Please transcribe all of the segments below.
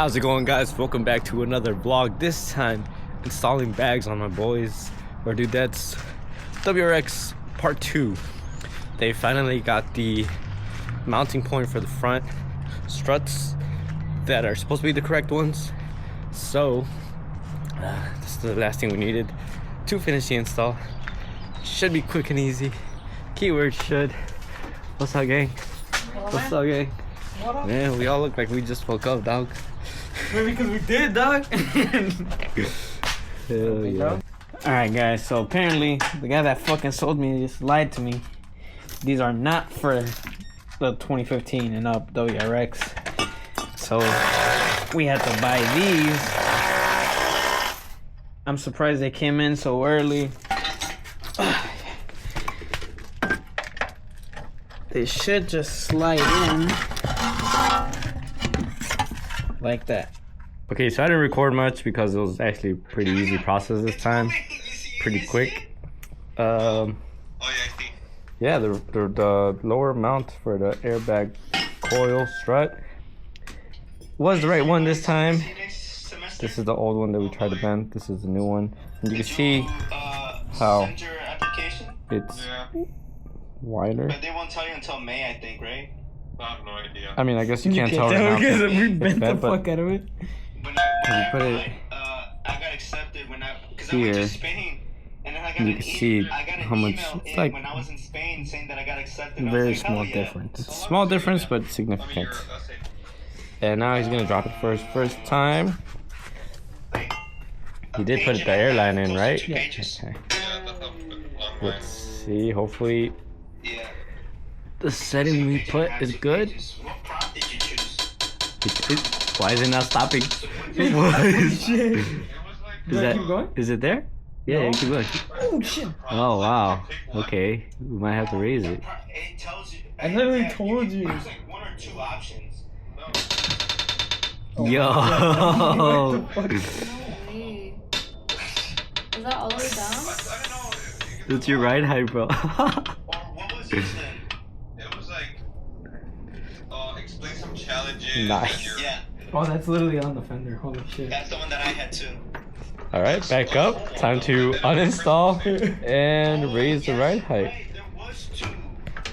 How's it going, guys? Welcome back to another vlog. This time installing bags on my boys or dudettes WRX part 2. They finally got the mounting point for the front struts that are supposed to be the correct ones, so this is the last thing we needed to finish the install. Should be quick and easy. Keyword should. What's up, gang? What's up, gang? What up? Man, we all look like we just woke up, dog. Maybe because we did, dog. Hell yeah. Alright, guys, so apparently the guy that fucking sold me just lied to me. These are not for the 2015 and up WRX. So we had to buy these. I'm surprised they came in so early. They should just slide in like that. Okay, so I didn't record much because it was actually a pretty easy process this time. Pretty quick. Yeah, the lower mount for the airbag coil strut was the right one this time. This is the old one that we tried to bend. This is the new one. And you can see how it's wider. But they won't tell you until May, I think, right? I have no idea. I mean, I guess you can't tell right now because we bent the bent, fuck out of it. When you put it I got accepted when I went here, to Spain, and then I got you can see how much it's like. When I was in Spain saying that I got accepted. Very small difference. It's small difference, but significant. And now he's gonna drop it for his first time. He did put the airline in, right? Yeah. Okay. Let's see. Hopefully, the setting we put is good. Why is it not stopping? What? Shit. Is it there? Yeah, you keep going. Oh shit. Oh wow. Okay, we might have to raise it. It tells you. I literally told you. There's like one or two options. Yo. Is that all the way down? That's your ride height, bro. Or what was this then? It was like, explain some challenges. Nice. Yeah, Oh, that's literally on the fender. Holy shit. that's the one that I had too. All right, back up. Time to uninstall and raise the ride height. Right, there was two.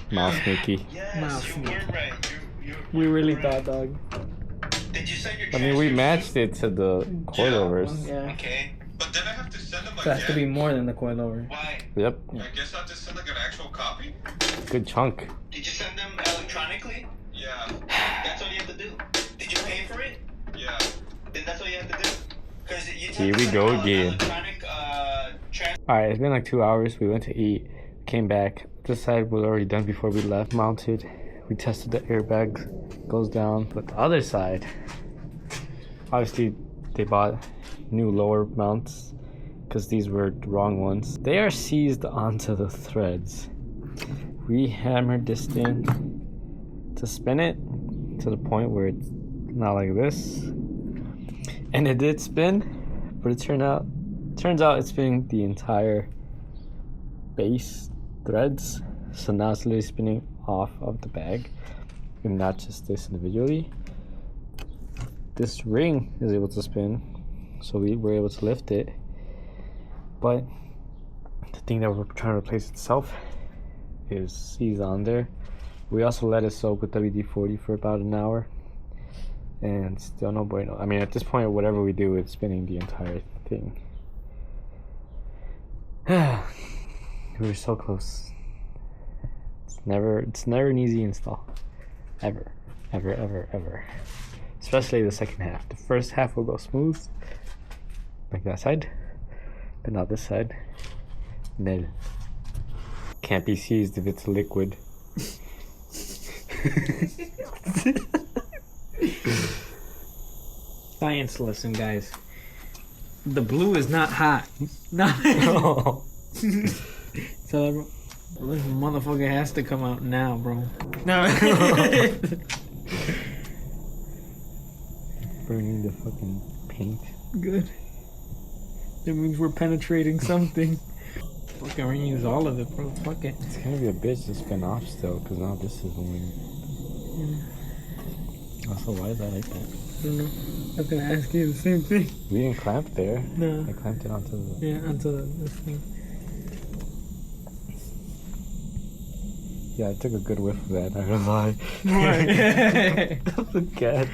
Mouse Mickey. Yes, Mouse you were right. We really thought, dog. Did you send your I mean, we matched it to the coilovers. Yeah. Okay. But then I have to send them So it has to be again. more than the coilover. Why? Yep, I guess I have to send like an actual copy. good chunk. Did you send them electronically? Yeah, That's all you have to do. Did you pay for it? yeah. Then that's all you have to do. Because you Here we go again. Electronic All right, it's been like 2 hours. We went to eat, came back. This side was already done before we left. Mounted. We tested the airbags. Goes down. But the other side, obviously, they bought new lower mounts because these were the wrong ones. They are seized onto the threads. We hammered this thing to spin it to the point where it's not like this, and it did spin, but it turns out it's spinning the entire base threads. So now it's literally spinning off of the bag and not just this individually. This ring is able to spin, so we were able to lift it, but the thing that we're trying to replace itself is seized on there. We also let it soak with WD-40 for about an hour, and still no bueno. I mean, at this point, whatever we do, it's spinning the entire thing. We were so close. It's never an easy install, ever. Especially the second half. The first half will go smooth, like that side, but not this side. Nil. Can't be seized if it's liquid. Science lesson, guys. The blue is not hot. No. So, bro, this motherfucker has to come out now, bro. No. Burning the fucking paint. Good. That means we're penetrating something. Fucking we're gonna use all of it, bro. Fuck it. It's gonna be a bitch to spin off still, because now this is only. Also, why is that like that? don't know. I was gonna ask you the same thing. We didn't clamp there. No. I clamped it onto the. Yeah, onto this thing. Yeah, I took a good whiff of that. Not gonna lie. Why? That's a cat.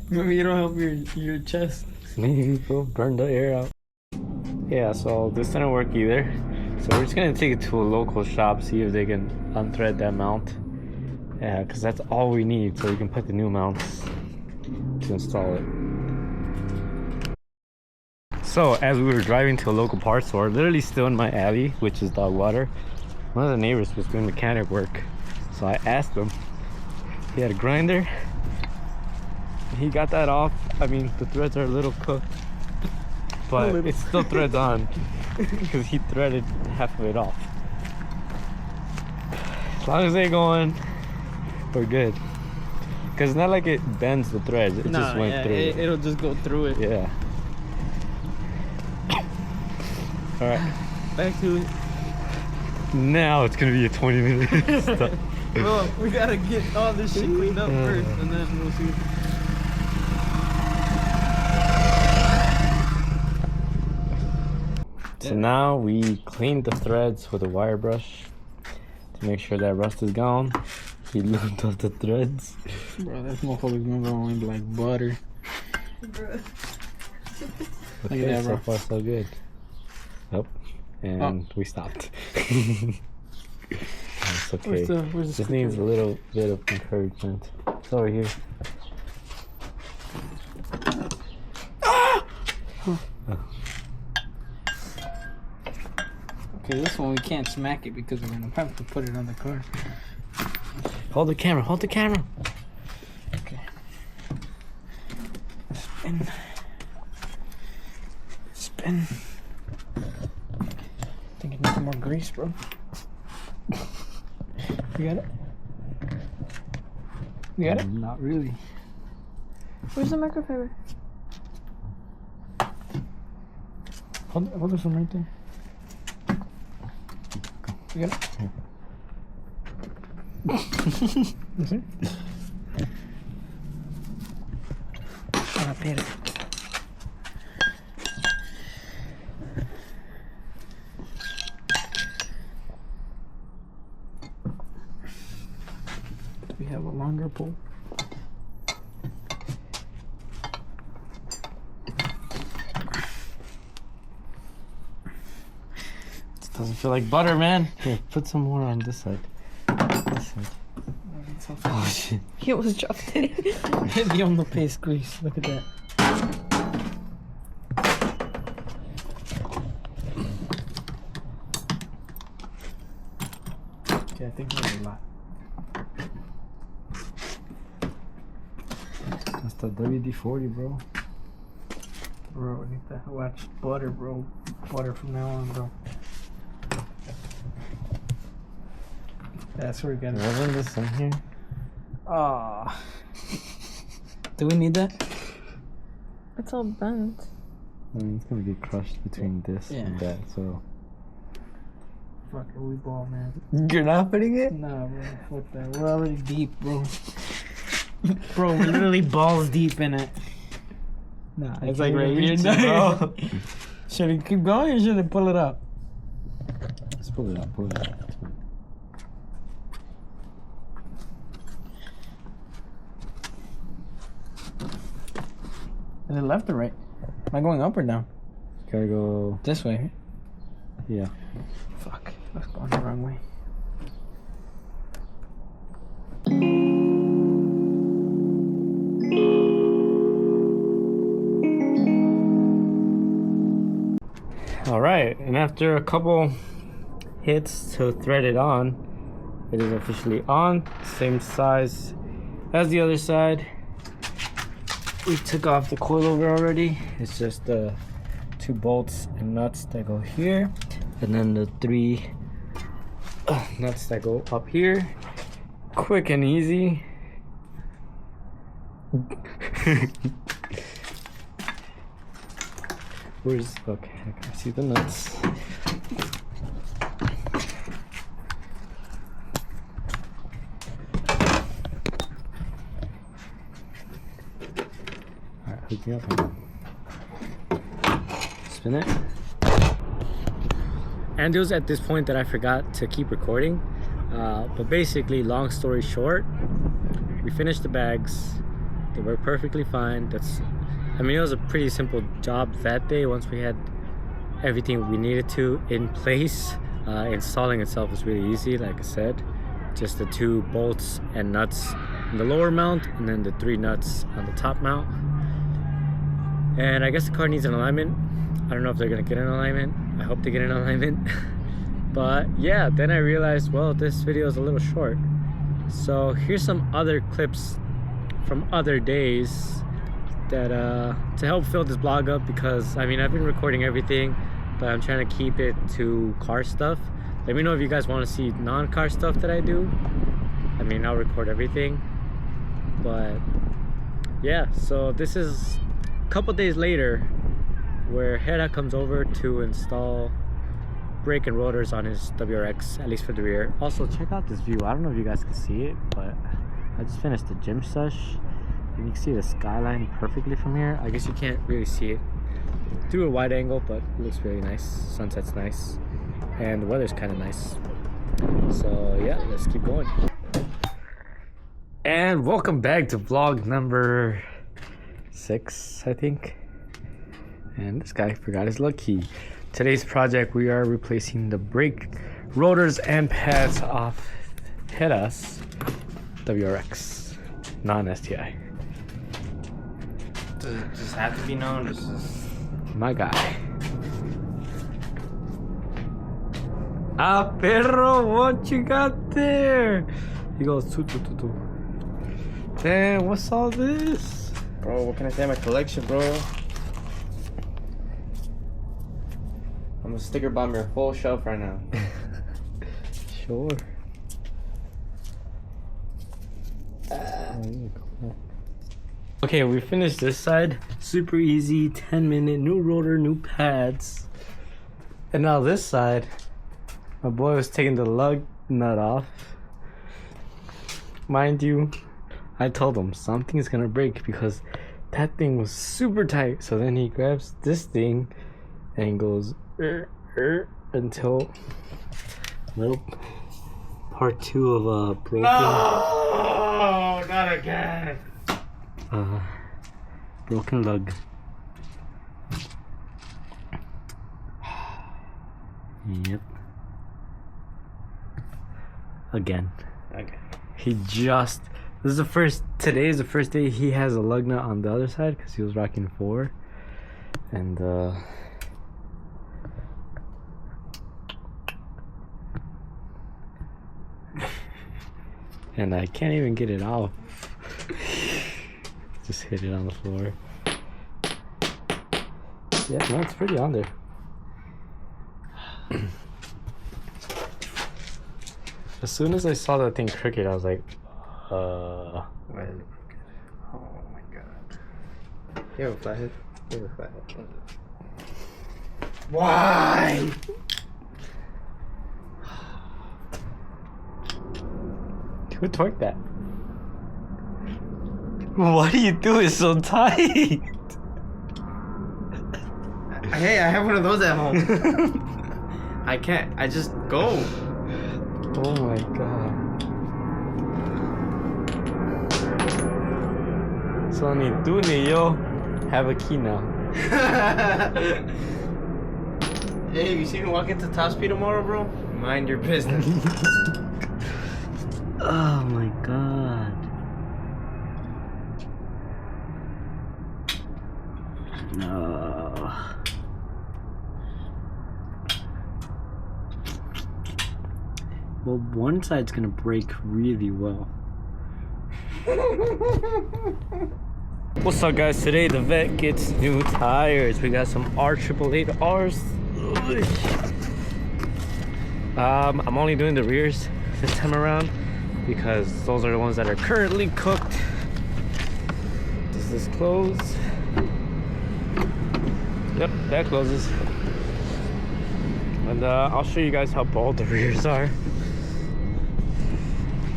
Maybe you don't help your chest. Maybe we'll burn the air out. Yeah, so this didn't work either. So we're just gonna take it to a local shop, see if they can unthread that mount. Yeah, because that's all we need, so we can put the new mounts to install it. So as we were driving to a local parts store, literally still in my alley, which is dog water, one of the neighbors was doing mechanic work. So I asked him. He had a grinder. He got that off. I mean, the threads are a little cooked, but it still threads on because he threaded half of it off. As long as they're going, we're good. Because it's not like it bends the threads, it just went through. It'll just go through it. Yeah. Alright. Back to it. Now it's gonna be a 20-minute stop. Well, we gotta get all this shit cleaned up first, and then we'll see. So now we cleaned the threads with a wire brush to make sure that rust is gone. We lubed off the threads. Bro, that motherfucker's gonna go in like butter. Bro. But Look at that, so bro. far so good. Nope. And we stopped. It's okay. Where's the Just needs a little bit of encouragement. It's over here. Okay, this one we can't smack it because we're gonna have to put it on the car. Hold the camera, hold the camera. Okay. Spin. Spin. I think it needs more grease, bro. You got it? You got it? Not really. Where's the microfiber? Hold this one right there. You got it? Yes, sir. I paid it. Do we have a longer pole? Doesn't feel like butter, man. Here, put some more on this side. This side. Oh shit. He almost dropped it. Heavy on the paste grease. Look at that. Okay, I think that's a lot. That's the WD-40, bro. Bro, I need to watch butter, bro. Butter from now on, bro. That's where we got it. Wasn't this in here? Ah. Do we need that? It's all bent. I mean, it's gonna get crushed between this and that, so. Fuck it, we ball, man. You're not putting it? Nah, bro. Fuck that. We're already deep, bro. Bro, we're literally balls deep in it. Nah, it's like right here, bro. Should we keep going or should I pull it up? Let's pull it up, pull it up. It's fine. Is it left or right? Am I going up or down? Gotta go. This way, right? Yeah. Fuck. Let's go the wrong way. Alright, and after a couple hits to thread it on, it is officially on. Same size as the other side. We took off the coilover already. It's just the 2 bolts and nuts that go here, and then the 3 nuts that go up here. Quick and easy. Where's, okay, I can see the nuts. hook me up. Spin it. And it was at this point that I forgot to keep recording. But basically, long story short, we finished the bags. They worked perfectly fine. I mean, it was a pretty simple job that day once we had everything we needed to in place. Installing itself was really easy, like I said. Just the 2 bolts and nuts on the lower mount, and then the 3 nuts on the top mount. And I guess the car needs an alignment. I don't know if they're gonna get an alignment. I hope they get an alignment. But yeah, then I realized, well, this video is a little short. So here's some other clips from other days that to help fill this vlog up, because I mean, I've been recording everything, but I'm trying to keep it to car stuff. Let me know if you guys want to see non-car stuff that I do. I mean, I'll record everything. But yeah, so this is a couple days later where Hera comes over to install brake and rotors on his WRX, at least for the rear. Also, check out this view. I don't know if you guys can see it, but I just finished the gym sesh, and you can see the skyline perfectly from here. I guess you can't really see it through a wide angle, but it looks really nice. Sunset's nice, and the weather's kind of nice. So yeah, let's keep going. And welcome back to vlog number 6, I think. And this guy forgot his lug key. Today's project, we are replacing the brake rotors and pads off Hera's WRX, non-STI. Does it just have to be known? This is My guy. Ah, perro, what you got there? He goes, tu. Damn, what's all this? bro. What can I say? My collection, bro. I'm a sticker bomb your whole shelf right now. Sure. Okay, we finished this side. Super easy, 10-minute, new rotor, new pads. And now this side, my boy was taking the lug nut off. Mind you, I told him something's gonna break because that thing was super tight. So then he grabs this thing and goes until little part 2 of a broken. No, not again. Broken lug. Yep. Again. Okay. He just. Today is the first day he has a lug nut on the other side because he was rocking 4. And and I can't even get it off. Just hit it on the floor. Yeah, no, it's pretty on there. As soon as I saw that thing crooked, I was like, Why is it crooked? Oh my god. You have a flathead? You have a flathead. Why? who torqued that? What do you do? It's so tight. Hey, I have one of those at home. I can't. I just go. Oh my god. Sonny, do yo. Have a key now. Hey, you see me walk into Top Speed tomorrow, bro? Mind your business. Oh my god. No. Well, one side's gonna break really well. What's up, guys? Today the vet gets new tires. We got some R888Rs. I'm only doing the rears this time around because those are the ones that are currently cooked. Does this close? Yep, that closes. And I'll show you guys how bald the rears are.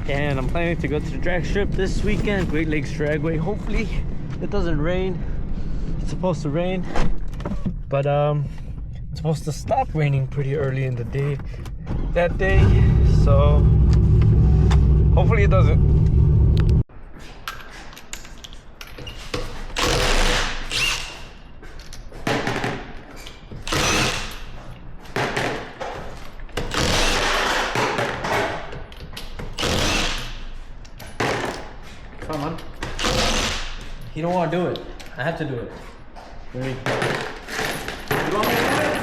And I'm planning to go to the drag strip this weekend, Great Lakes Dragway. Hopefully it doesn't rain. It's supposed to rain, but it's supposed to stop raining pretty early in the day that day, so hopefully it doesn't. Come on. You don't want to do it. I have to do it. Ready? You want me to do it?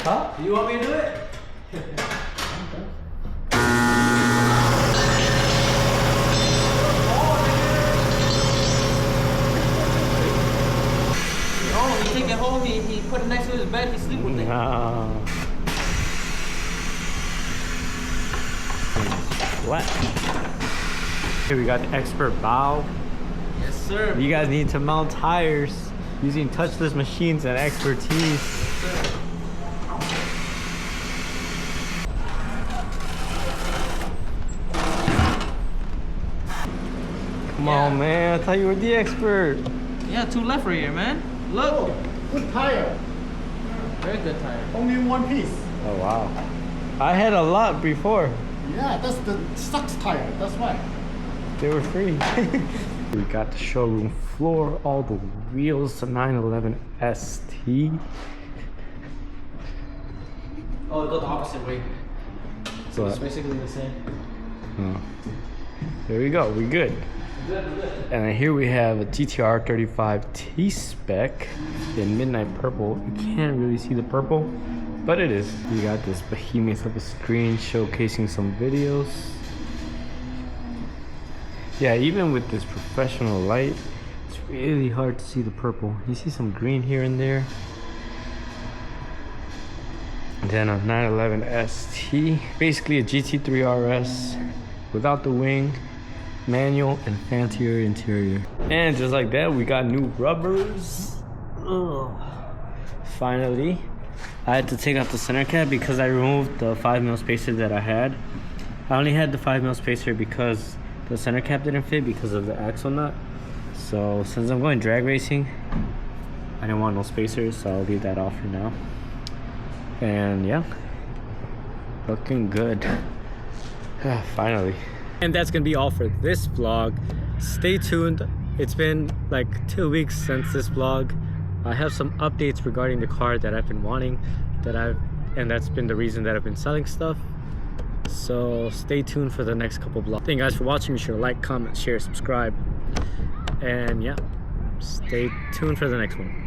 Huh? You want me to do it? Oh, he take it home, he put it next to his bed, he sleep with it. No. What? Here we got the expert bow. Yes, sir. You guys need to mount tires using touchless machines and expertise. Sir. Come on, man. I thought you were the expert. Yeah, 2 left right here, man. Look. Oh, good tire. Very good tire. Only one piece. Oh, wow. I had a lot before. Yeah, that's the sucks tire. That's why. They were free. We got the showroom floor, all the wheels, the 911 ST. Oh, it goes the opposite way. So What? it's basically the same. Oh. There we go, we good. Good. And then here we have a GTR 35 T-Spec in midnight purple. You can't really see the purple, but it is. You got this behemoth of a screen showcasing some videos. Yeah, even with this professional light, it's really hard to see the purple. You see some green here and there. And then a 911 ST, basically a GT3 RS without the wing, manual, and fancier interior. And just like that, we got new rubbers. Ugh. Finally, I had to take out the center cap because I removed the 5mm spacer that I had. I only had the 5mm spacer because the center cap didn't fit because of the axle nut. So since I'm going drag racing, I didn't want no spacers, so I'll leave that off for now. And yeah, looking good. Finally. And that's gonna be all for this vlog. Stay tuned. It's been like 2 weeks since this vlog. I have some updates regarding the car that I've been wanting, and that's been the reason that I've been selling stuff. So stay tuned for the next couple vlogs. Thank you guys for watching. Be sure to like, comment, share, subscribe, and yeah, stay tuned for the next one.